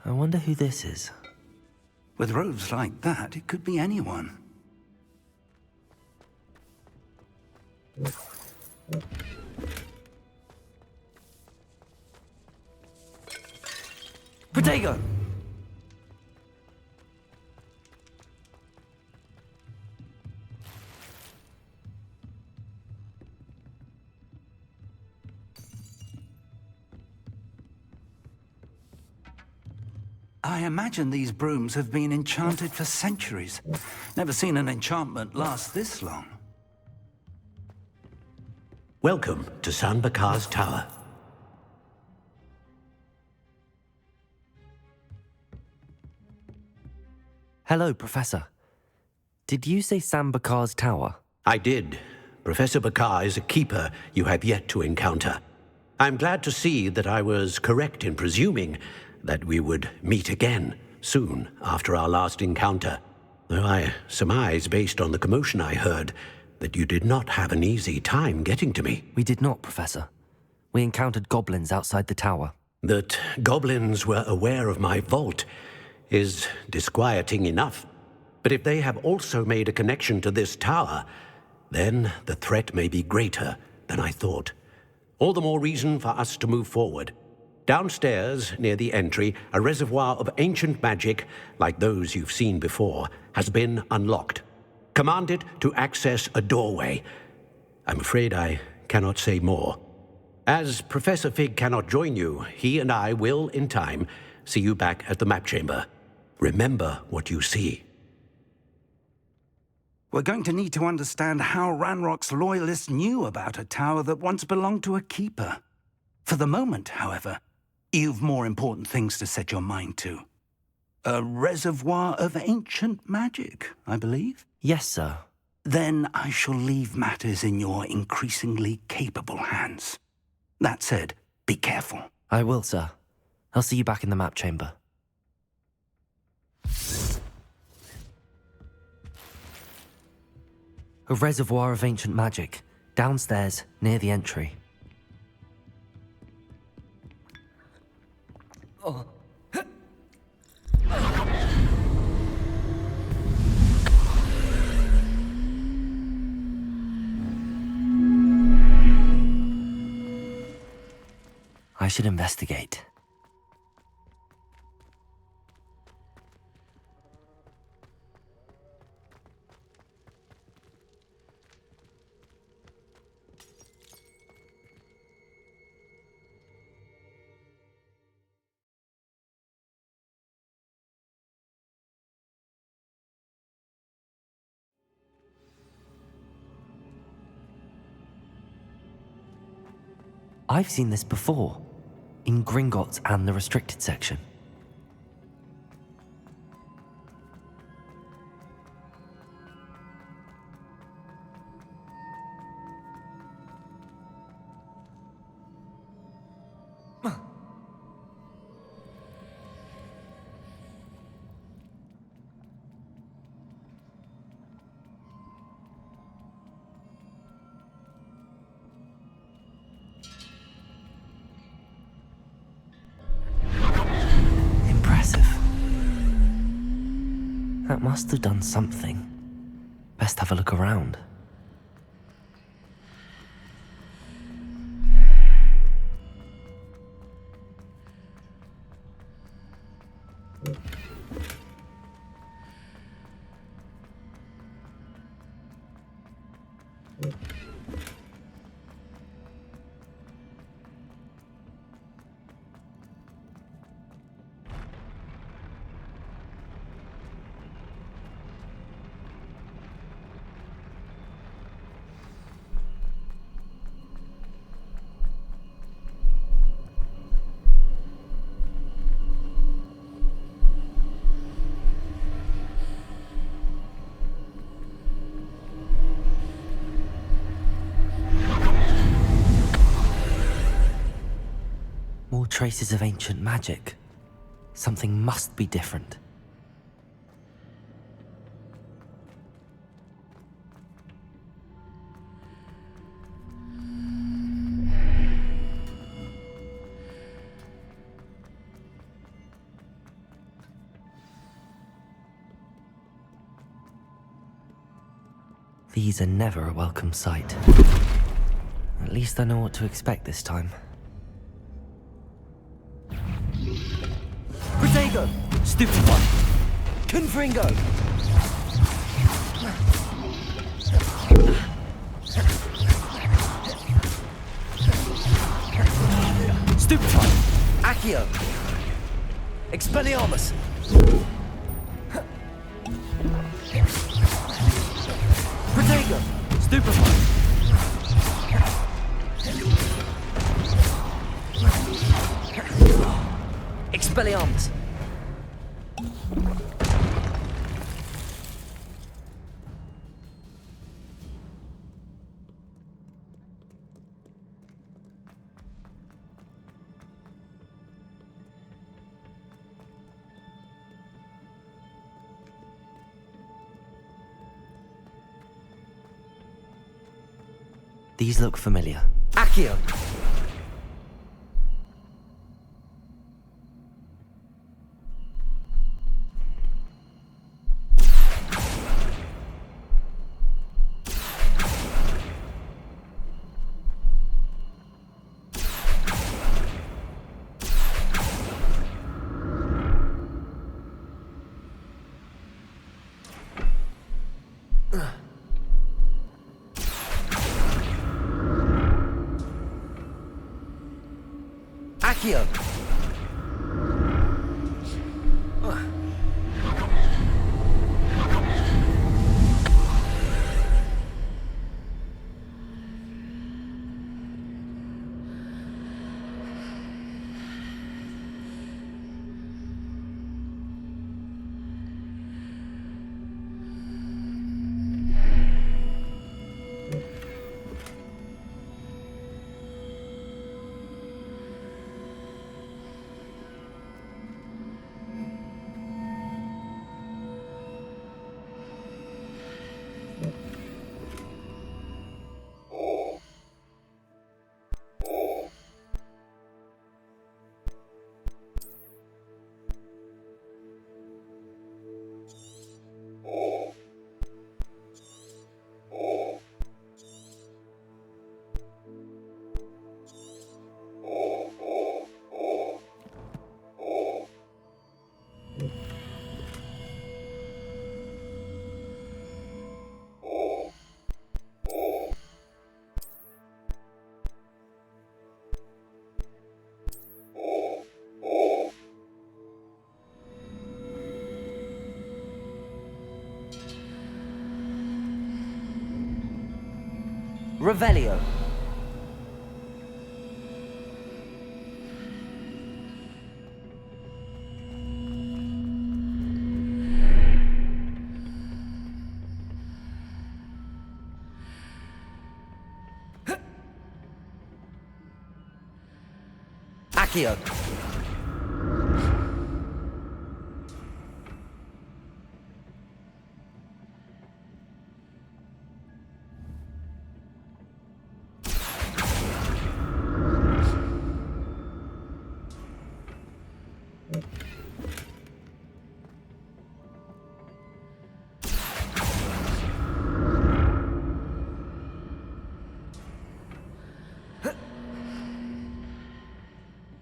I wonder who this is. With robes like that, it could be anyone. Protego! I imagine these brooms have been enchanted for centuries. Never seen an enchantment last this long. Welcome to San Bakar's Tower. Hello, Professor. Did you say Sam Bakar's tower? I did. Professor Bakar is a keeper you have yet to encounter. I'm glad to see that I was correct in presuming that we would meet again soon after our last encounter, though I surmise, based on the commotion I heard, that you did not have an easy time getting to me. We did not, Professor. We encountered goblins outside the tower. That goblins were aware of my vault is disquieting enough. But if they have also made a connection to this tower, then the threat may be greater than I thought. All the more reason for us to move forward. Downstairs, near the entry, a reservoir of ancient magic, like those you've seen before, has been unlocked. Command it to access a doorway. I'm afraid I cannot say more. As Professor Fig cannot join you, he and I will, in time, see you back at the map chamber. Remember what you see. We're going to need to understand how Ranrock's loyalists knew about a tower that once belonged to a keeper. For the moment, however, you've more important things to set your mind to. A reservoir of ancient magic, I believe? Yes, sir. Then I shall leave matters in your increasingly capable hands. That said, be careful. I will, sir. I'll see you back in the map chamber. A reservoir of ancient magic, downstairs, near the entry. Oh. I should investigate. I've seen this before, in Gringotts and the restricted section. That must have done something. Best have a look around. More traces of ancient magic. Something must be different. These are never a welcome sight. At least I know what to expect this time. Protego! Stupefy! Confringo! Stupefy! Accio! Expelliarmus! Protego! Stupefy! Expelliarmus! These look familiar. Accio! Accio! Revelio. Accio.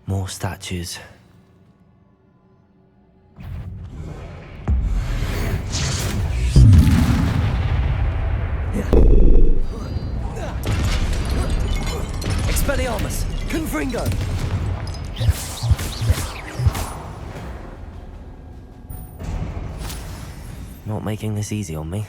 More statues. Expelliarmus! Confringo! Not making this easy on me.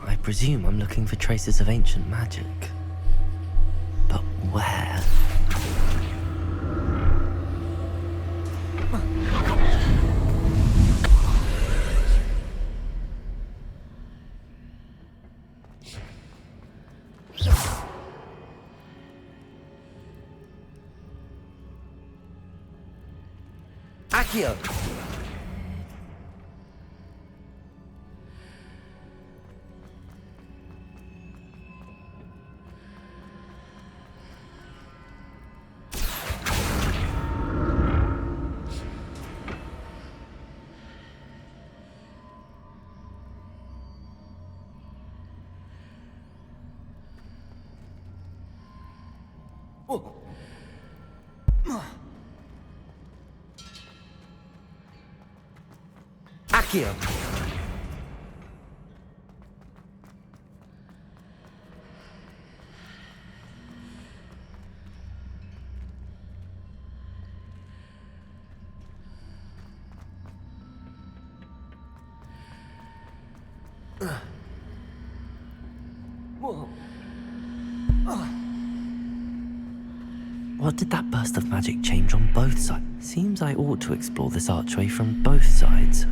I presume I'm looking for traces of ancient magic. But where? Accio! Accio! What did that burst of magic change on both sides? Seems I ought to explore this archway from both sides.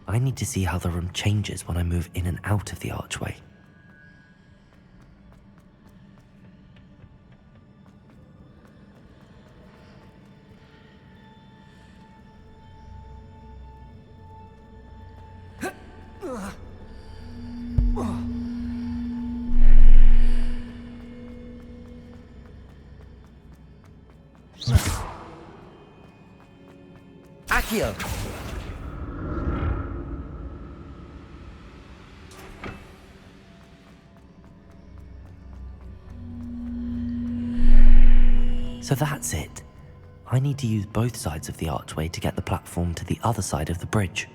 I need to see how the room changes when I move in and out of the archway. Accio! So that's it. I need to use both sides of the archway to get the platform to the other side of the bridge.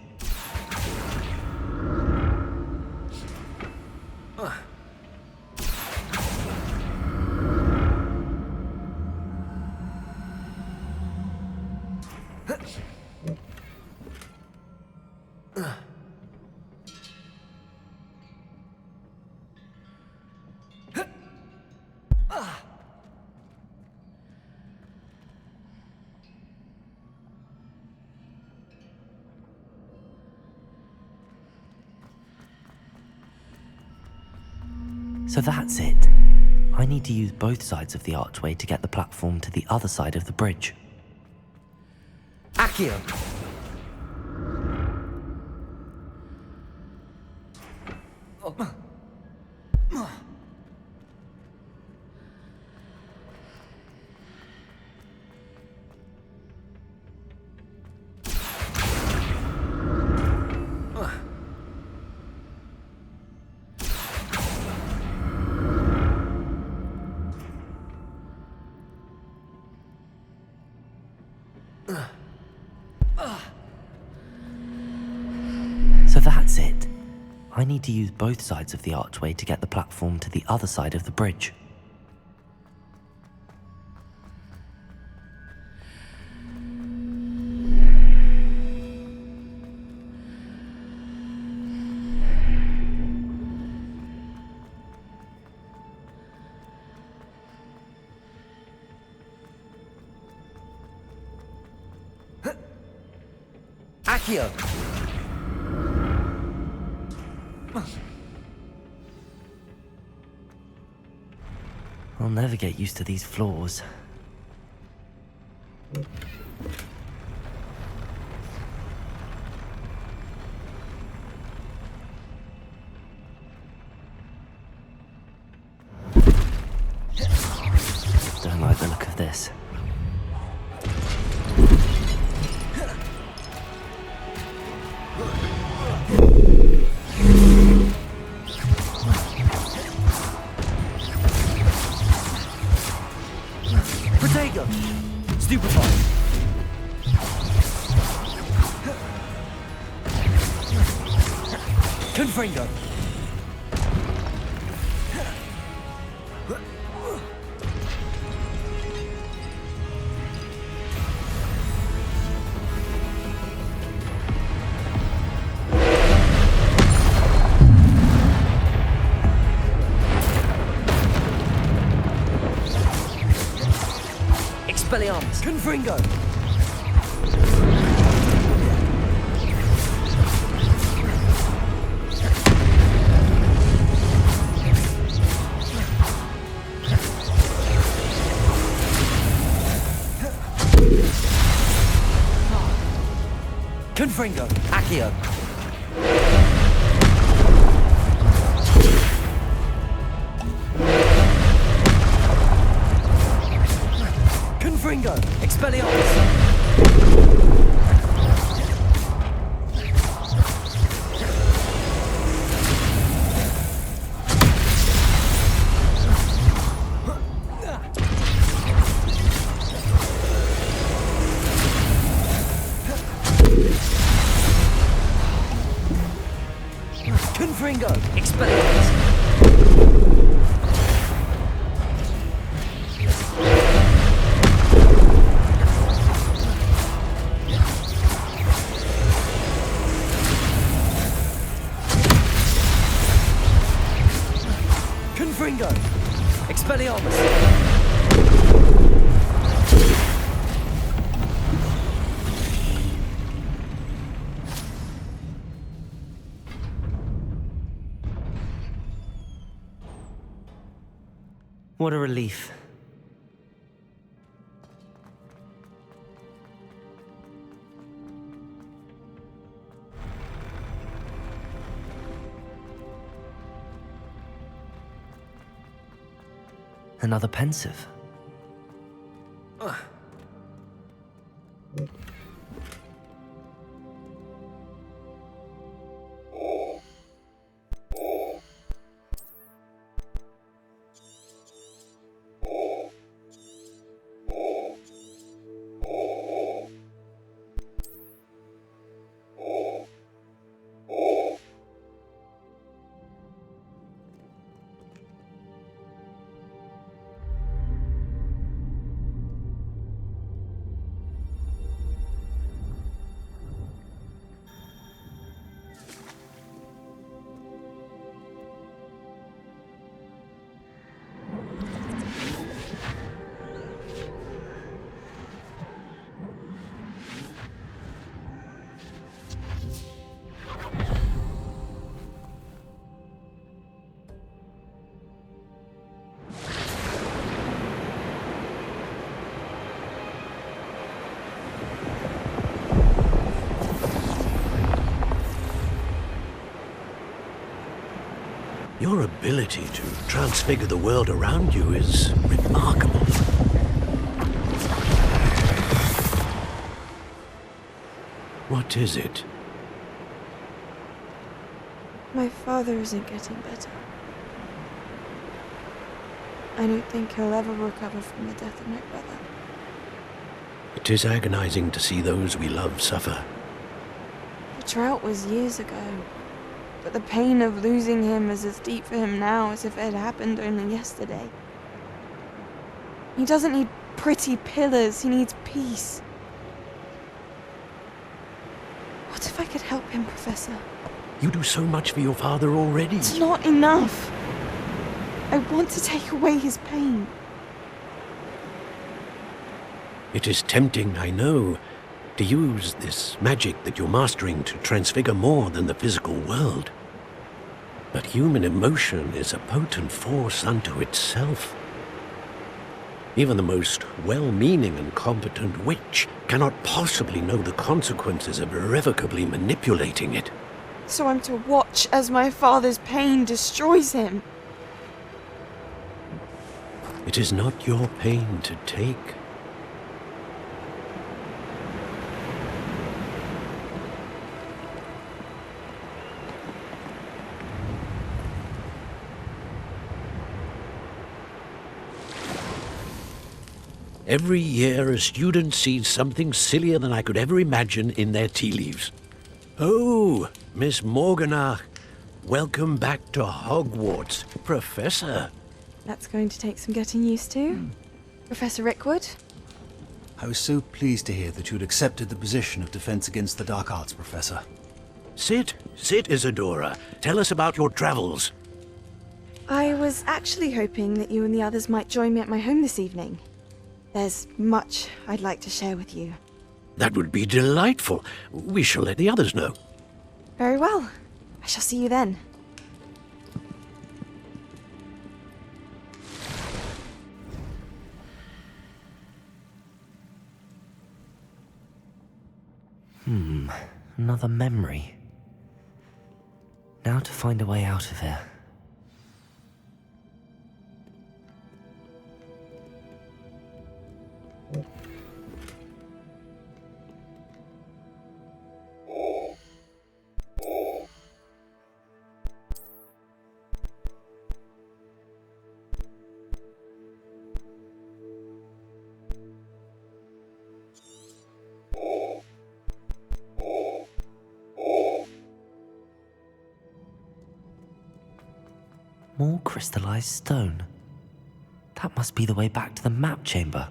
So that's it. I need to use both sides of the archway to get the platform to the other side of the bridge. Accio! So that's it. I need to use both sides of the archway to get the platform to the other side of the bridge. Accio! I'll never get used to these floors. Don't like the look of this. Protego! Stupefy! Confringo! Expelliarmus! Confringo! Confringo! Accio! Confringo! Expelliarmus! Confringo! Expelliarmus! Confringo! Expelliarmus! What a relief. Another pensive. Your ability to transfigure the world around you is remarkable. What is it? My father isn't getting better. I don't think he'll ever recover from the death of my brother. It is agonizing to see those we love suffer. The drought was years ago, but the pain of losing him is as deep for him now as if it had happened only yesterday. He doesn't need pretty pillars, he needs peace. What if I could help him, Professor? You do so much for your father already. It's not enough. I want to take away his pain. It is tempting, I know, to use this magic that you're mastering to transfigure more than the physical world. But human emotion is a potent force unto itself. Even the most well-meaning and competent witch cannot possibly know the consequences of irrevocably manipulating it. So I'm to watch as my father's pain destroys him. It is not your pain to take. Every year, a student sees something sillier than I could ever imagine in their tea leaves. Oh, Miss Morganach, welcome back to Hogwarts, Professor. That's going to take some getting used to. Professor Rickwood? I was so pleased to hear that you'd accepted the position of Defense Against the Dark Arts, Professor. Sit, Isadora. Tell us about your travels. I was actually hoping that you and the others might join me at my home this evening. There's much I'd like to share with you. That would be delightful. We shall let the others know. Very well. I shall see you then. Another memory. Now to find a way out of here. More crystallized stone. That must be the way back to the map chamber.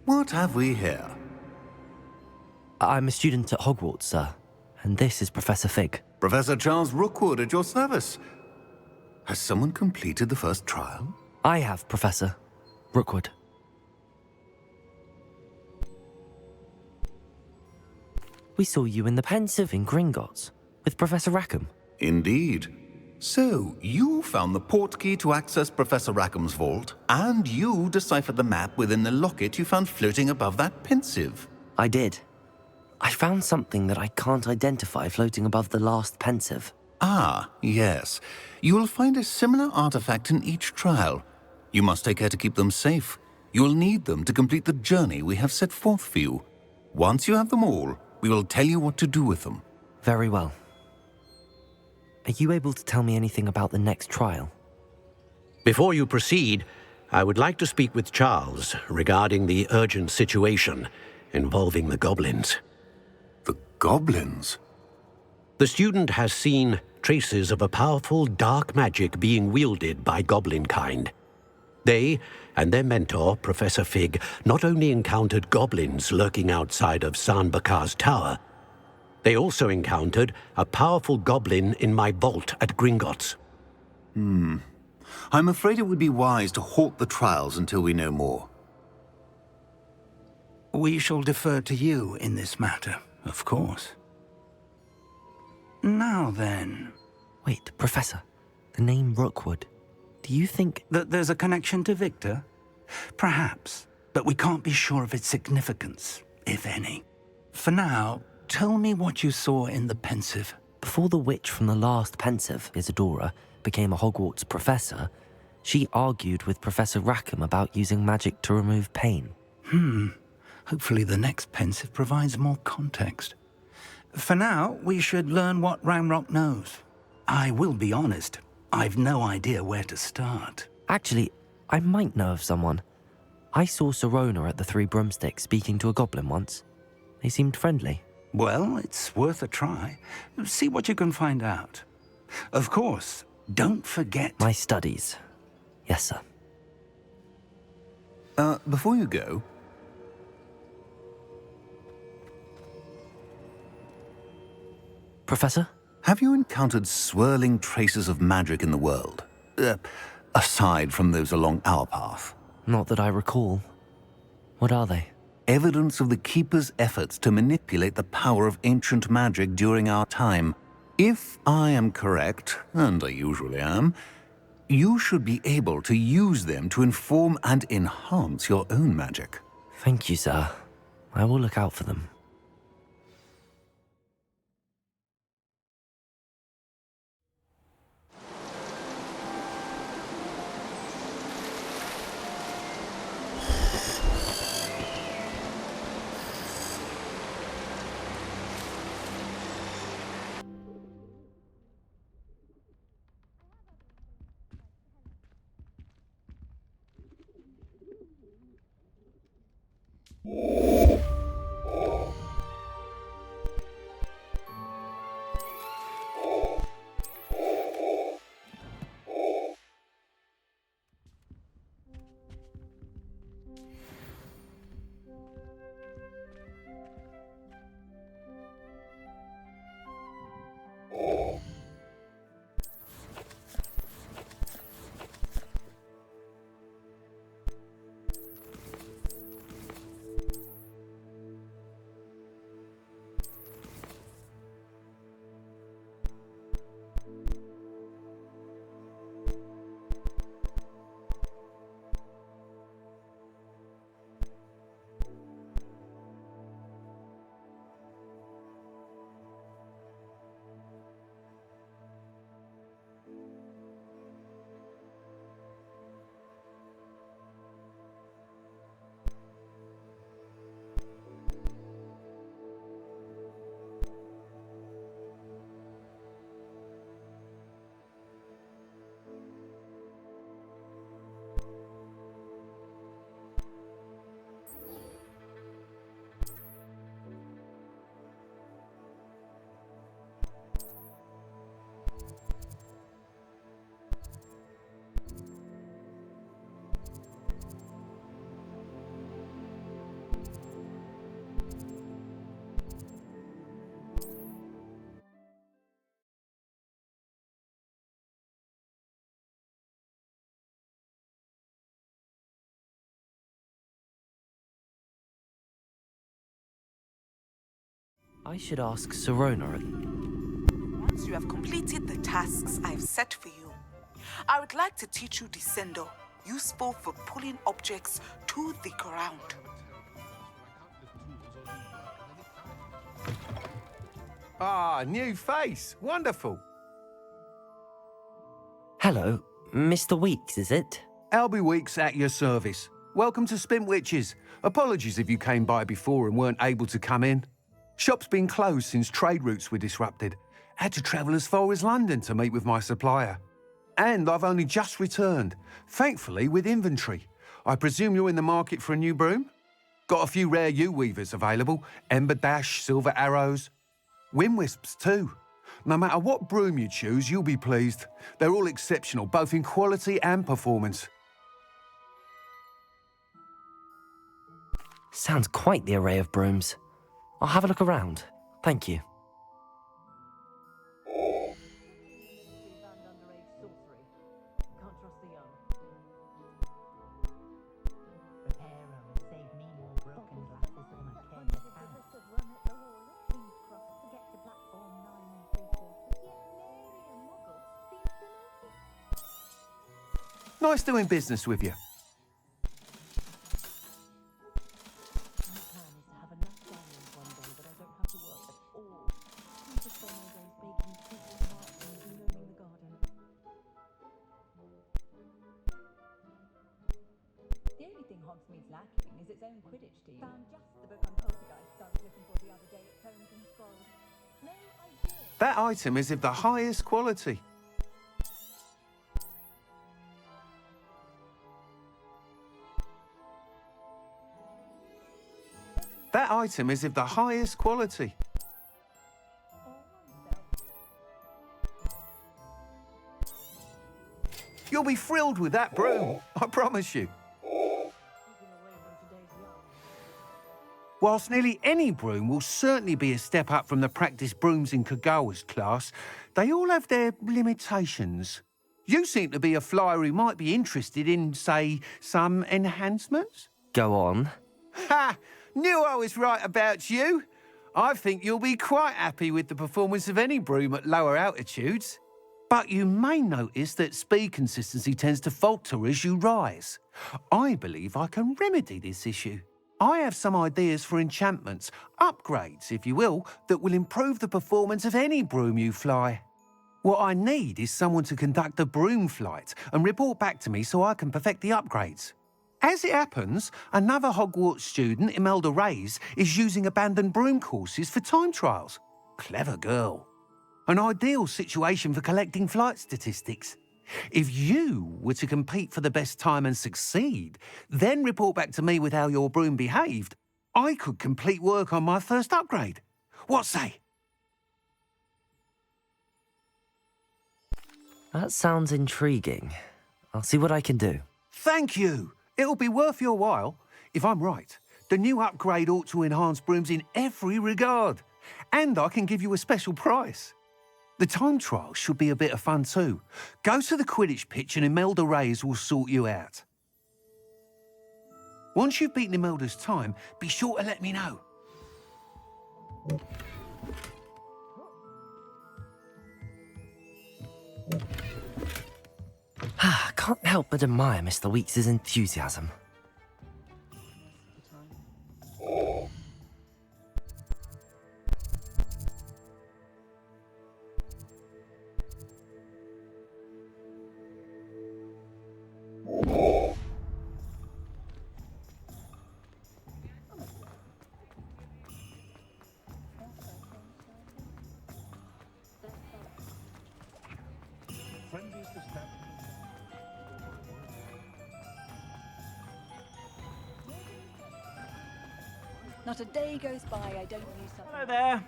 What have we here? I'm a student at Hogwarts, sir, and this is Professor Fig. Professor Charles Rookwood at your service. Has someone completed the first trial? I have, Professor Rookwood. We saw you in the Pensive in Gringotts with Professor Rackham. Indeed. So, you found the portkey to access Professor Rackham's vault, and you deciphered the map within the locket you found floating above that Pensive. I did. I found something that I can't identify floating above the last Pensive. Ah, yes. You will find a similar artifact in each trial. You must take care to keep them safe. You will need them to complete the journey we have set forth for you. Once you have them all, we will tell you what to do with them. Very well. Are you able to tell me anything about the next trial? Before you proceed, I would like to speak with Charles regarding the urgent situation involving the goblins. The goblins? The student has seen traces of a powerful dark magic being wielded by goblin kind. They and their mentor, Professor Fig, not only encountered goblins lurking outside of San Bakar's tower, they also encountered a powerful goblin in my vault at Gringotts. I'm afraid it would be wise to halt the trials until we know more. We shall defer to you in this matter, of course. Now then, Wait, Professor. The name Rookwood. Do you think... that there's a connection to Victor? Perhaps, but we can't be sure of its significance, if any. For now, tell me what you saw in the Pensive. Before the witch from the last Pensive, Isadora, became a Hogwarts professor, she argued with Professor Rackham about using magic to remove pain. Hopefully the next Pensive provides more context. For now, we should learn what Ranrock knows. I will be honest, I've no idea where to start. Actually, I might know of someone. I saw Sirona at the Three Broomsticks speaking to a goblin once. They seemed friendly. Well, it's worth a try. See what you can find out. Of course, don't forget... My studies. Yes, sir. Before you go, Professor? have you encountered swirling traces of magic in the world? Aside from those along our path. Not that I recall. What are they? Evidence of the Keeper's efforts to manipulate the power of ancient magic during our time. If I am correct, and I usually am, you should be able to use them to inform and enhance your own magic. Thank you, sir. I will look out for them. I should ask Serona. Once you have completed the tasks I've set for you, I would like to teach you Descender, useful for pulling objects to the ground. Ah, new face. Wonderful. Hello, Mr. Weeks, is it? Albie Weeks at your service. Welcome to Spintwitches. Apologies if you came by before and weren't able to come in. Shop's been closed since trade routes were disrupted. Had to travel as far as London to meet with my supplier. And I've only just returned, thankfully with inventory. I presume you're in the market for a new broom? Got a few rare U-weavers available, Ember Dash, Silver Arrows. Wind Wisps too. No matter what broom you choose, you'll be pleased. They're all exceptional, both in quality and performance. Sounds quite the array of brooms. I'll have a look around. Thank you. Nice doing business with you. The only thing Hogsmeade's lacking is its own Quidditch team. Found just the book on poltergeists I was looking for the other day at Tomes and Scrolls. No idea. That item is of the highest quality. That item is of the highest quality. You'll be thrilled with that broom, I promise you. Whilst nearly any broom will certainly be a step up from the practice brooms in Kagawa's class, they all have their limitations. You seem to be a flyer who might be interested in, say, some enhancements? Go on. Ha! Knew I was right about you. I think you'll be quite happy with the performance of any broom at lower altitudes. But you may notice that speed consistency tends to falter as you rise. I believe I can remedy this issue. I have some ideas for enchantments, upgrades, if you will, that will improve the performance of any broom you fly. What I need is someone to conduct a broom flight and report back to me so I can perfect the upgrades. As it happens, another Hogwarts student, Imelda Reyes, is using abandoned broom courses for time trials. Clever girl. An ideal situation for collecting flight statistics. If you were to compete for the best time and succeed, then report back to me with how your broom behaved, I could complete work on my first upgrade. What say? That sounds intriguing. I'll see what I can do. Thank you. It'll be worth your while. If I'm right, the new upgrade ought to enhance brooms in every regard. And I can give you a special price. The time trial should be a bit of fun too. Go to the Quidditch pitch and Imelda Reyes will sort you out. Once you've beaten Imelda's time, be sure to let me know. I can't help but admire Mr. Weeks' enthusiasm. Not a day goes by I don't use something. Hello there.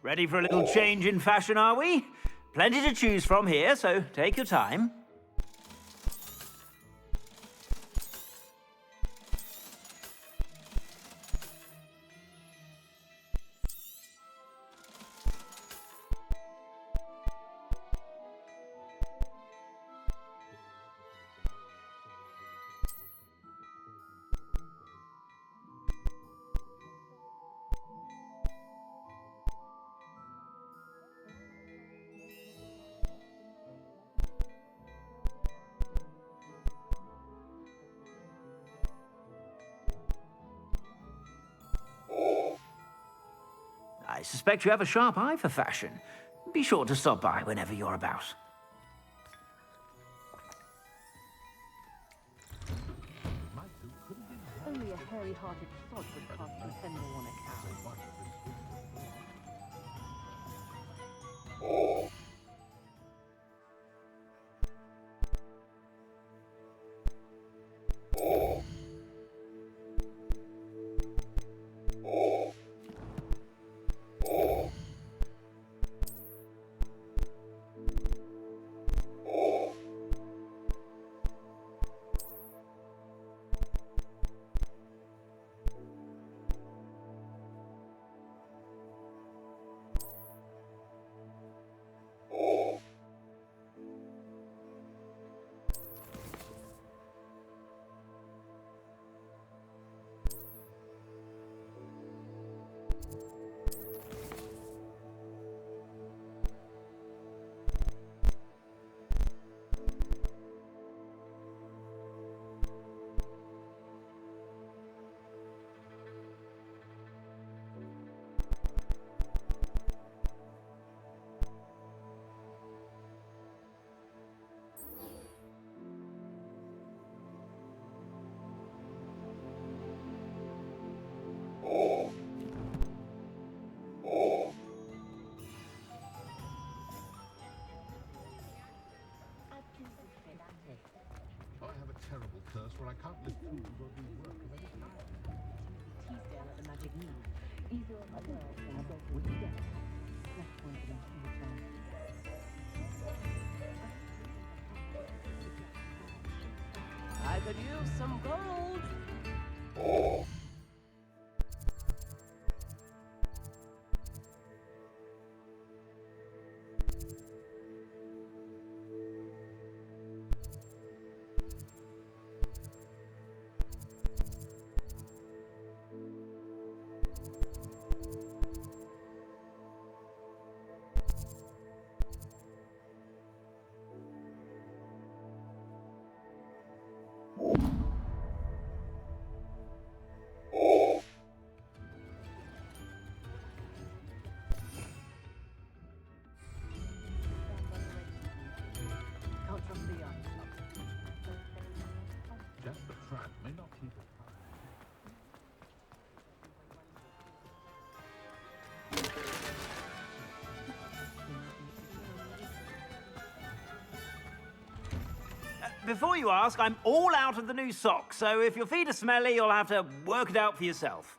Ready for a little change in fashion, are we? Plenty to choose from here, so take your time. I suspect you have a sharp eye for fashion. Be sure to stop by whenever you're about. Only a hairy-hearted sod would cast a pendle on a cow. Terrible curse where I can't live food or do work of any kind. Teasdale at the magic need. Either of the girls and both would be dead. Left one of them to return. I could use some gold. Just the trap may not keep it Before you ask, I'm all out of the new socks, so if your feet are smelly, you'll have to work it out for yourself.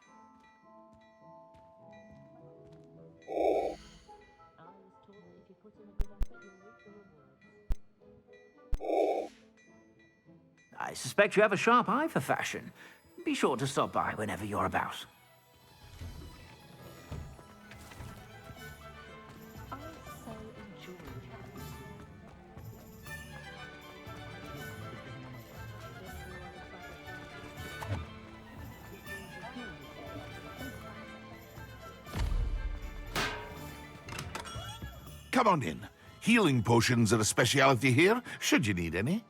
suspect you have a sharp eye for fashion. Be sure to stop by whenever you're about. I so enjoyed having Come on in. Healing potions are a speciality here, should you need any.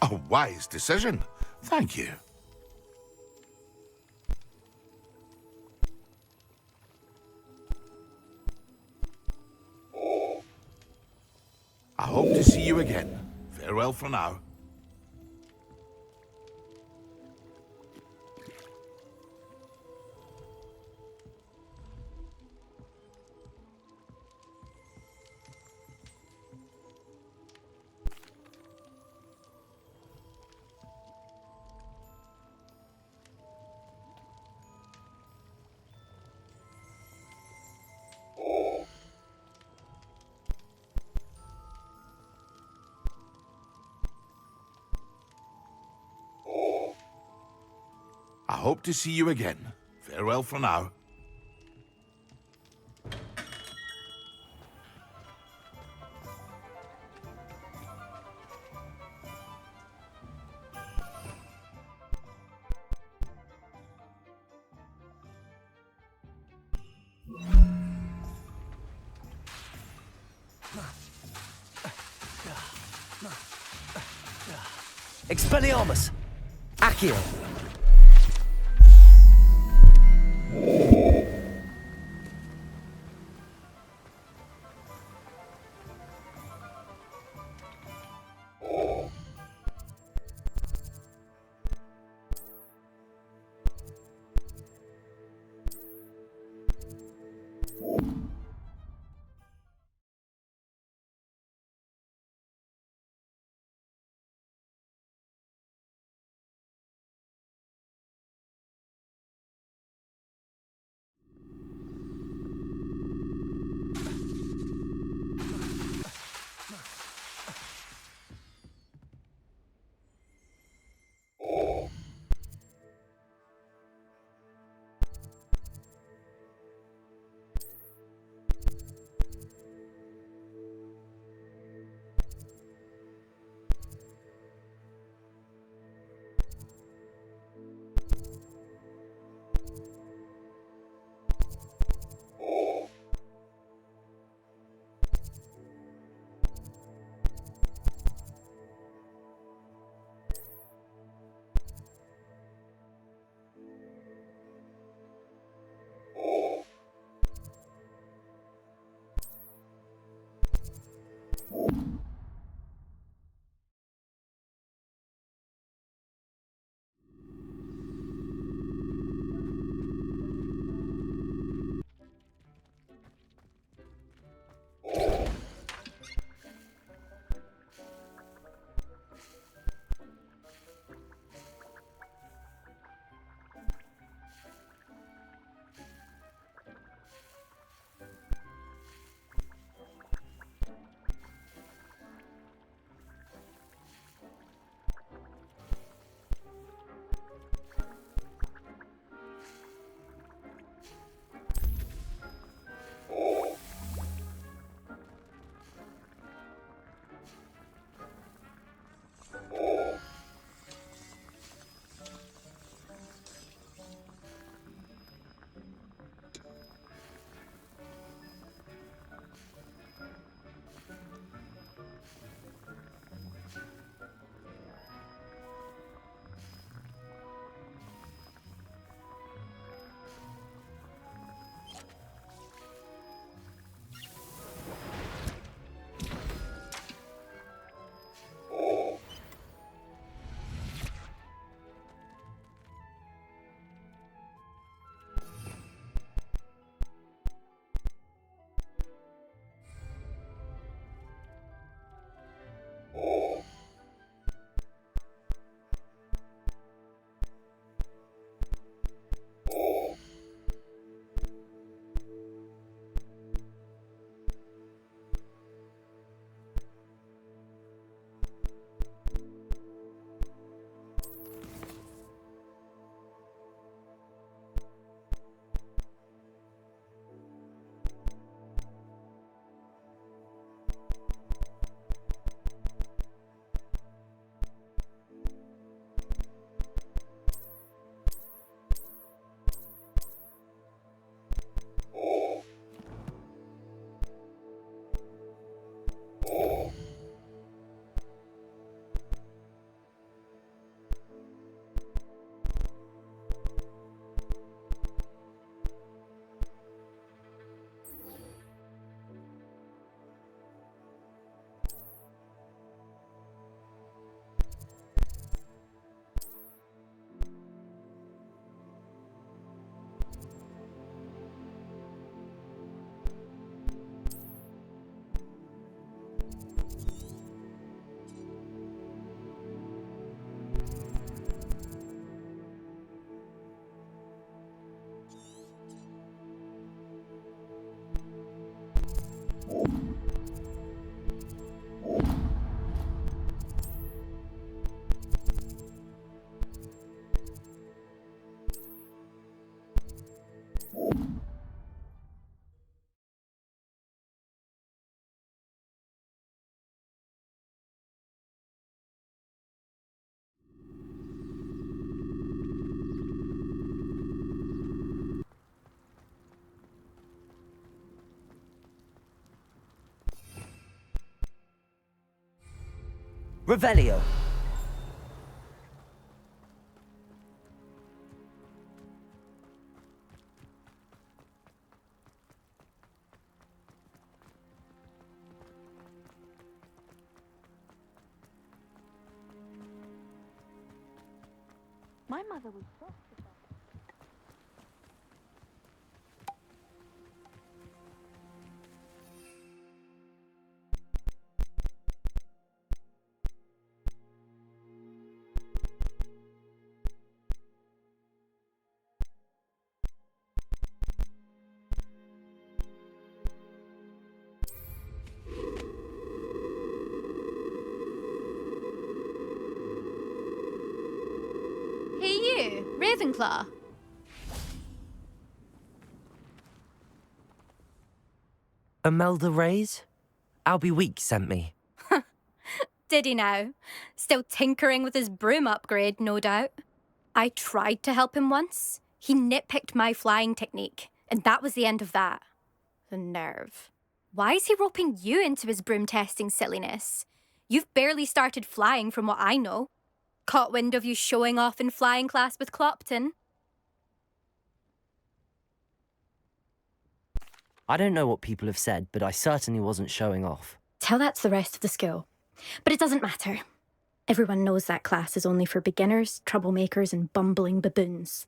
A wise decision. Thank you. I hope to see you again. Farewell for now. I hope to see you again. Farewell for now. Expelliarmus! Accio! Revelio. My mother was shocked. Hey you, Ravenclaw. Imelda Reyes? Albie Weeks sent me. Did he now? Still tinkering with his broom upgrade, no doubt. I tried to help him once. He nitpicked my flying technique, and that was the end of that. The nerve. Why is he roping you into his broom testing silliness? You've barely started flying from what I know. Caught wind of you showing off in flying class with Clopton. I don't know what people have said, but I certainly wasn't showing off. Tell that to the rest of the school. But it doesn't matter. Everyone knows that class is only for beginners, troublemakers, and bumbling baboons.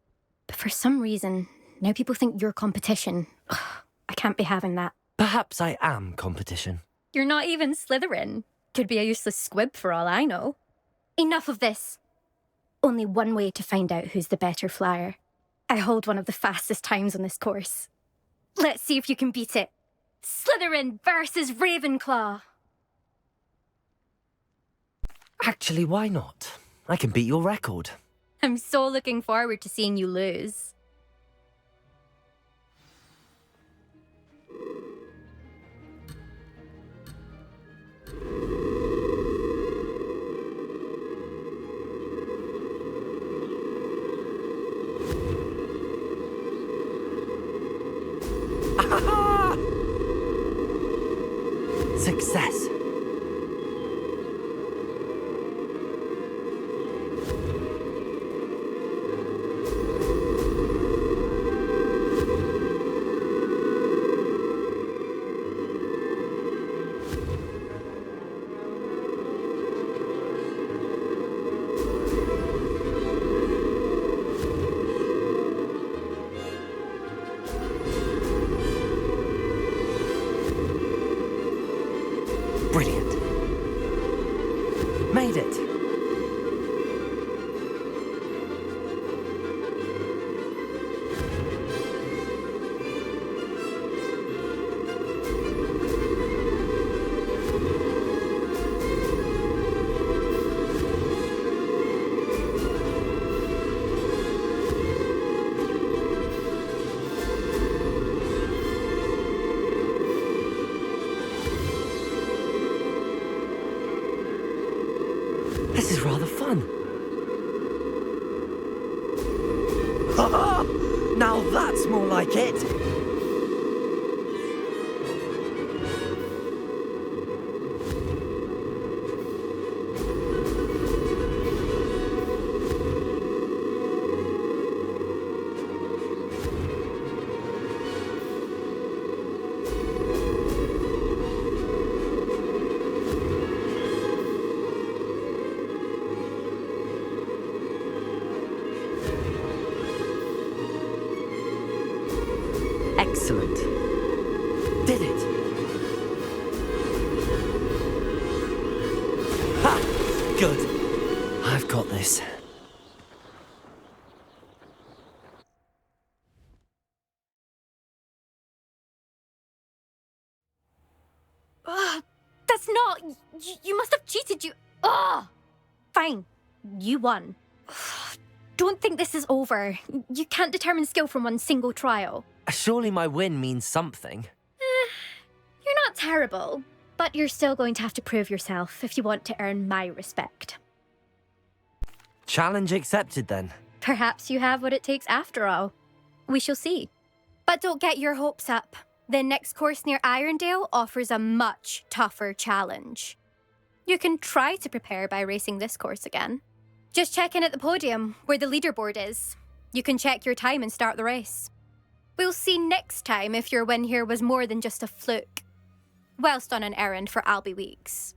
But for some reason, now people think you're competition. Ugh, I can't be having that. Perhaps I am competition. You're not even Slytherin. Could be a useless squib for all I know. Enough of this. Only one way to find out who's the better flyer. I hold one of the fastest times on this course. Let's see if you can beat it. Slytherin versus Ravenclaw. Actually, why not? I can beat your record. I'm so looking forward to seeing you lose. Success. Brilliant. Made it. This is rather fun. Now that's more like it. Excellent. Did it. Ha! Good. I've got this. That's not... You must have cheated, you... Ugh! Fine. You won. Don't think this is over. You can't determine skill from one single trial. Surely my win means something. You're not terrible, but you're still going to have to prove yourself if you want to earn my respect. Challenge accepted, then. Perhaps you have what it takes after all. We shall see. But don't get your hopes up. The next course near Irondale offers a much tougher challenge. You can try to prepare by racing this course again. Just check in at the podium, where the leaderboard is. You can check your time and start the race. We'll see next time if your win here was more than just a fluke, whilst on an errand for Albie Weeks.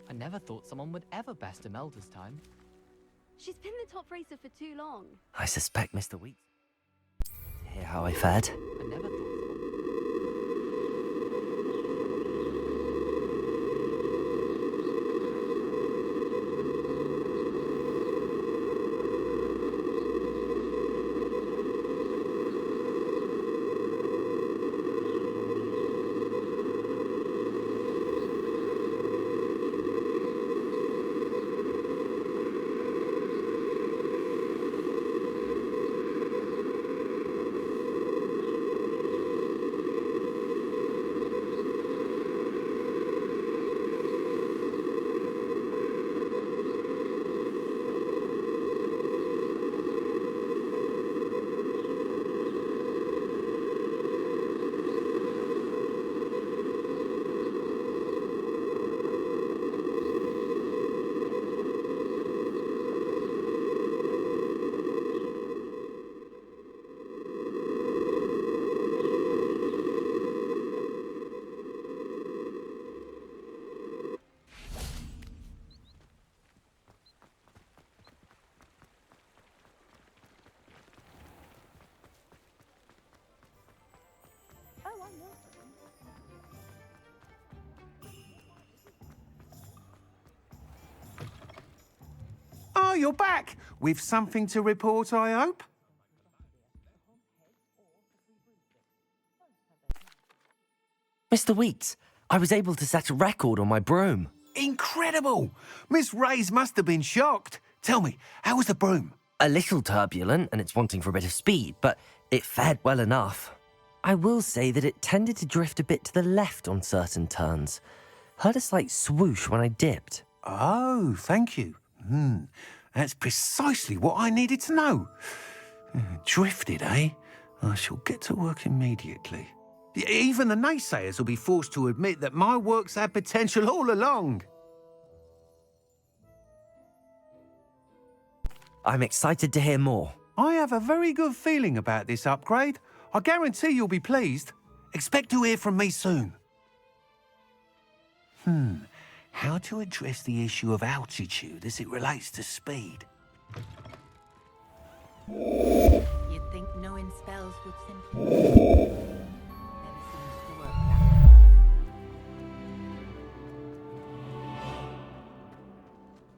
I never thought someone would ever best Imelda's time. She's been the top racer for too long. I suspect Mr. Wheat. To hear how I fared. I never thought someone... Oh, you're back! With something to report, I hope? Mr. Wheat, I was able to set a record on my broom. Incredible! Miss Reyes must have been shocked. Tell me, how was the broom? A little turbulent, and it's wanting for a bit of speed, but it fared well enough. I will say that it tended to drift a bit to the left on certain turns. Heard a slight swoosh when I dipped. Oh, thank you. That's precisely what I needed to know. Drifted, eh? I shall get to work immediately. Even the naysayers will be forced to admit that my work's had potential all along. I'm excited to hear more. I have a very good feeling about this upgrade. I guarantee you'll be pleased. Expect to hear from me soon. How to address the issue of altitude as it relates to speed? You'd think knowing spells would simply... Never seems to work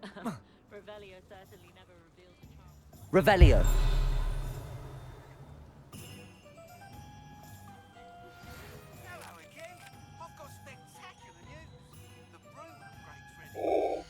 that way. Revelio certainly never revealed the charm. Revelio. Hello again. I've got spectacular news. The broom upgrade's ready.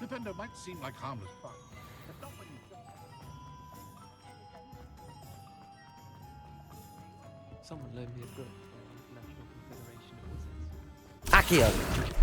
Flipendo might seem like harmless fun, but not when you... Someone loaned me a book from the National Confederation of Wizards. Accio!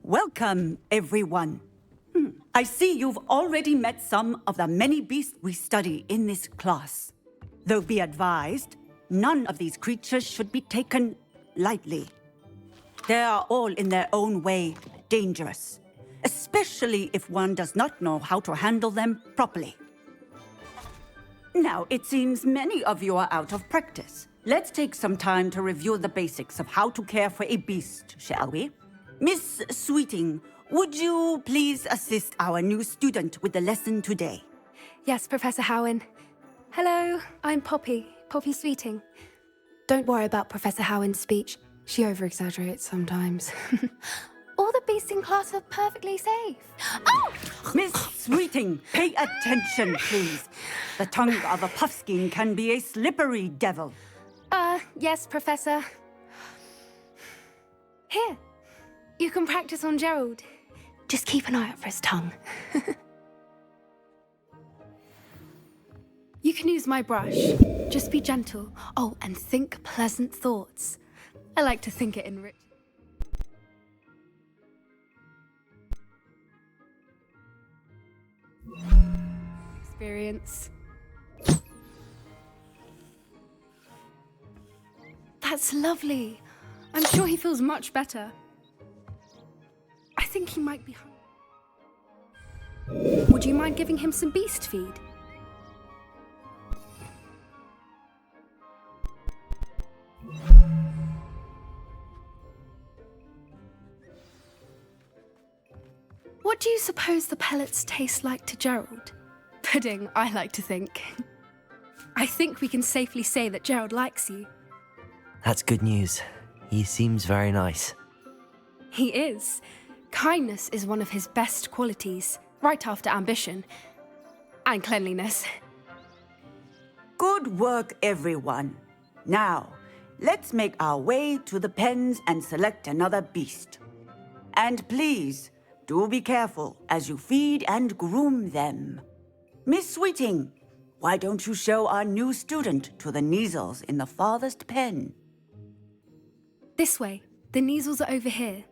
Welcome, everyone. I see you've already met some of the many beasts we study in this class. Though be advised, none of these creatures should be taken lightly. They are all in their own way dangerous, especially if one does not know how to handle them properly. Now, it seems many of you are out of practice. Let's take some time to review the basics of how to care for a beast, shall we? Miss Sweeting, would you please assist our new student with the lesson today? Yes, Professor Howen. Hello, I'm Poppy Sweeting. Don't worry about Professor Howen's speech. She over-exaggerates sometimes. All the beasts in class are perfectly safe. Oh! Miss Sweeting, pay attention, please. The tongue of a puffskein can be a slippery devil. Yes, Professor. Here. You can practice on Gerald. Just keep an eye out for his tongue. You can use my brush. Just be gentle. Oh, and think pleasant thoughts. I like to think it enrich. Experience. That's lovely. I'm sure he feels much better. I think he might be hungry. Would you mind giving him some beast feed? What do you suppose the pellets taste like to Gerald? Pudding, I like to think. I think we can safely say that Gerald likes you. That's good news. He seems very nice. He is. Kindness is one of his best qualities, right after ambition. And cleanliness. Good work, everyone. Now, let's make our way to the pens and select another beast. And please, do be careful as you feed and groom them. Miss Sweeting, why don't you show our new student to the Neasels in the farthest pen? This way. The Neasels are over here.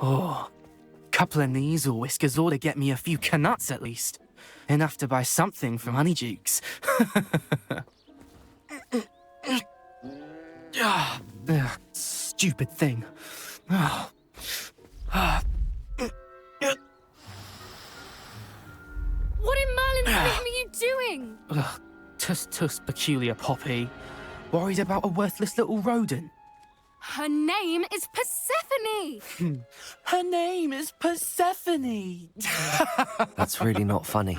Oh, couple of Neasel whiskers ought to get me a few canuts at least. Enough to buy something from Honeydukes. Stupid thing. What in Merlin's name are you doing? Tuss, peculiar Poppy. Worried about a worthless little rodent. Her name is Persephone! Her name is Persephone! That's really not funny.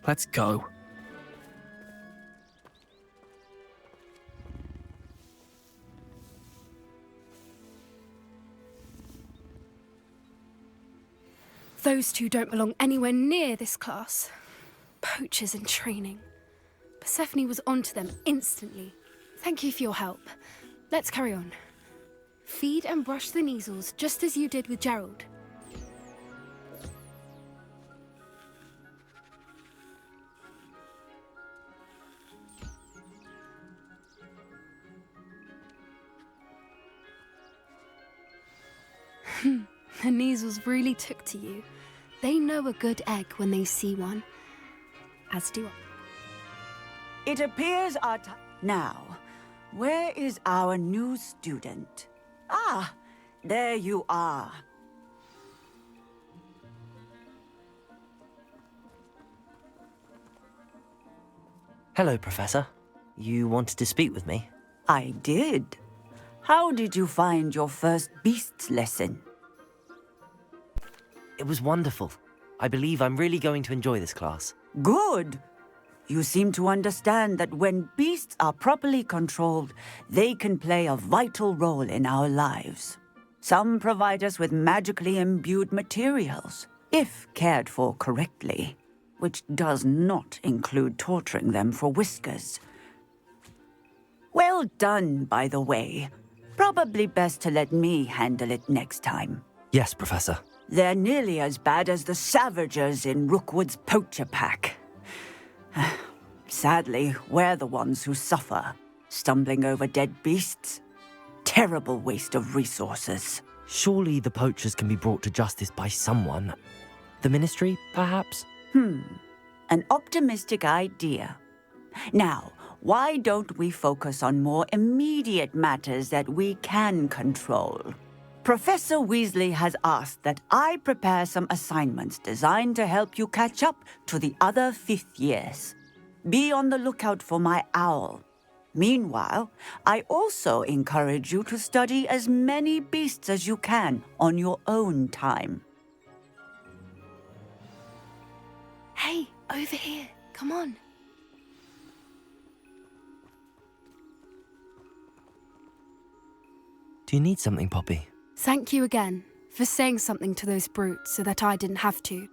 Let's go. Those two don't belong anywhere near this class. Poachers in training. Persephone was onto them instantly. Thank you for your help. Let's carry on. Feed and brush the Neasels just as you did with Gerald. The Neasels really took to you. They know a good egg when they see one. As do I. It appears our time... Now, where is our new student? Ah, there you are. Hello, Professor. You wanted to speak with me? I did. How did you find your first beasts lesson? It was wonderful. I believe I'm really going to enjoy this class. Good. You seem to understand that when beasts are properly controlled, they can play a vital role in our lives. Some provide us with magically imbued materials, if cared for correctly, which does not include torturing them for whiskers. Well done, by the way. Probably best to let me handle it next time. Yes, Professor. They're nearly as bad as the Savagers in Rookwood's poacher pack. Sadly, we're the ones who suffer, stumbling over dead beasts. Terrible waste of resources. Surely the poachers can be brought to justice by someone. The Ministry, perhaps? An optimistic idea. Now, why don't we focus on more immediate matters that we can control? Professor Weasley has asked that I prepare some assignments designed to help you catch up to the other fifth years. Be on the lookout for my owl. Meanwhile, I also encourage you to study as many beasts as you can on your own time. Hey, over here. Come on. Do you need something, Poppy? Thank you again for saying something to those brutes so that I didn't have to.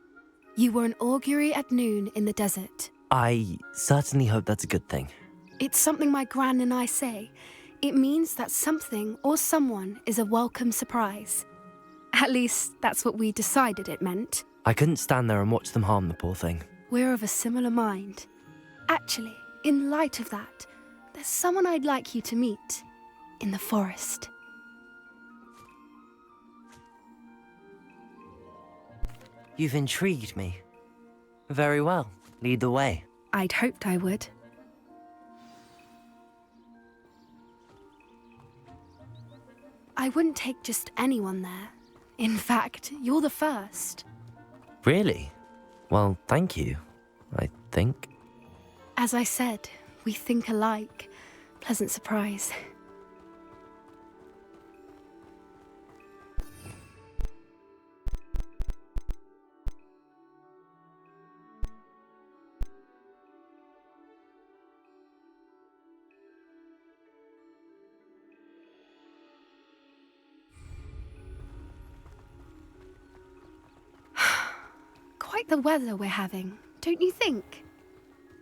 You were an augury at noon in the desert. I certainly hope that's a good thing. It's something my gran and I say. It means that something or someone is a welcome surprise. At least, that's what we decided it meant. I couldn't stand there and watch them harm the poor thing. We're of a similar mind. Actually, in light of that, there's someone I'd like you to meet. In the forest. You've intrigued me. Very well. Lead the way. I'd hoped I would. I wouldn't take just anyone there. In fact, you're the first. Really? Well, thank you, I think. As I said, we think alike. Pleasant surprise. Quite the weather we're having, don't you think?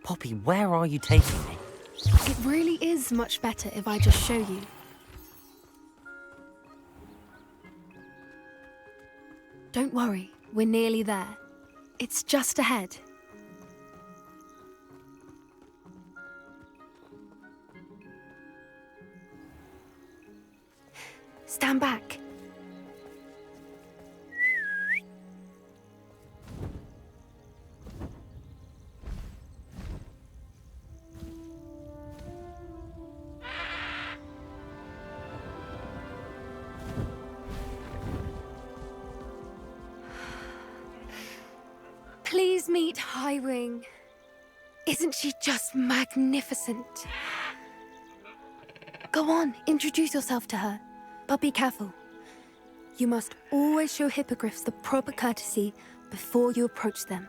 Poppy, where are you taking me? It really is much better if I just show you. Don't worry, we're nearly there. It's just ahead. Stand back. Please meet Highwing. Isn't she just magnificent? Go on, introduce yourself to her. But be careful. You must always show hippogriffs the proper courtesy before you approach them.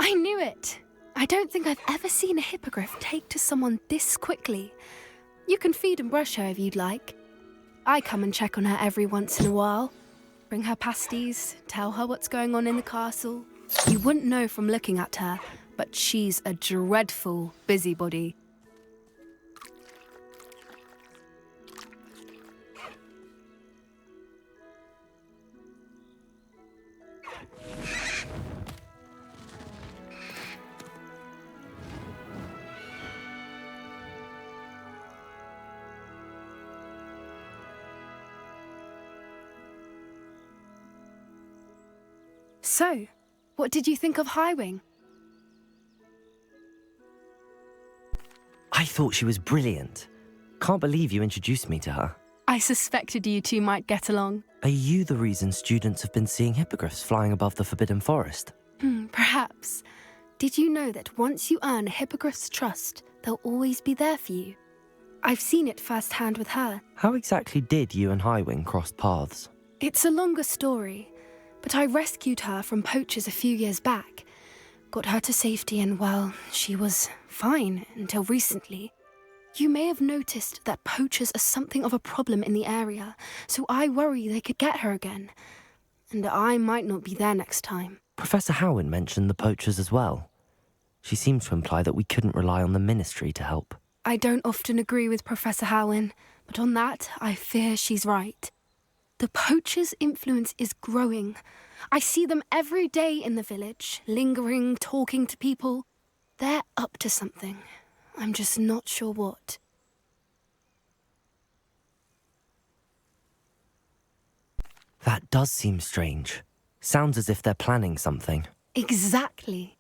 I knew it. I don't think I've ever seen a hippogriff take to someone this quickly. You can feed and brush her if you'd like. I come and check on her every once in a while. Bring her pasties, tell her what's going on in the castle. You wouldn't know from looking at her, but she's a dreadful busybody. So, what did you think of Highwing? I thought she was brilliant. Can't believe you introduced me to her. I suspected you two might get along. Are you the reason students have been seeing hippogriffs flying above the Forbidden Forest? Perhaps. Did you know that once you earn a hippogriff's trust, they'll always be there for you? I've seen it firsthand with her. How exactly did you and Highwing cross paths? It's a longer story, but I rescued her from poachers a few years back. Got her to safety and, well, she was fine until recently. You may have noticed that poachers are something of a problem in the area, so I worry they could get her again. And I might not be there next time. Professor Howen mentioned the poachers as well. She seemed to imply that we couldn't rely on the ministry to help. I don't often agree with Professor Howen, but on that, I fear she's right. The poachers' influence is growing. I see them every day in the village, lingering, talking to people. They're up to something. I'm just not sure what. That does seem strange. Sounds as if they're planning something. Exactly.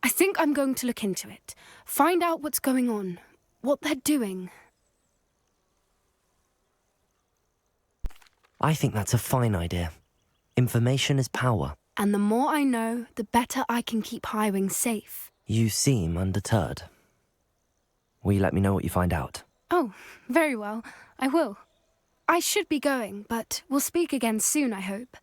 I think I'm going to look into it. Find out what's going on, what they're doing. I think that's a fine idea. Information is power. And the more I know, the better I can keep Highwing safe. You seem undeterred. Will you let me know what you find out? Oh, very well. I will. I should be going, but we'll speak again soon, I hope.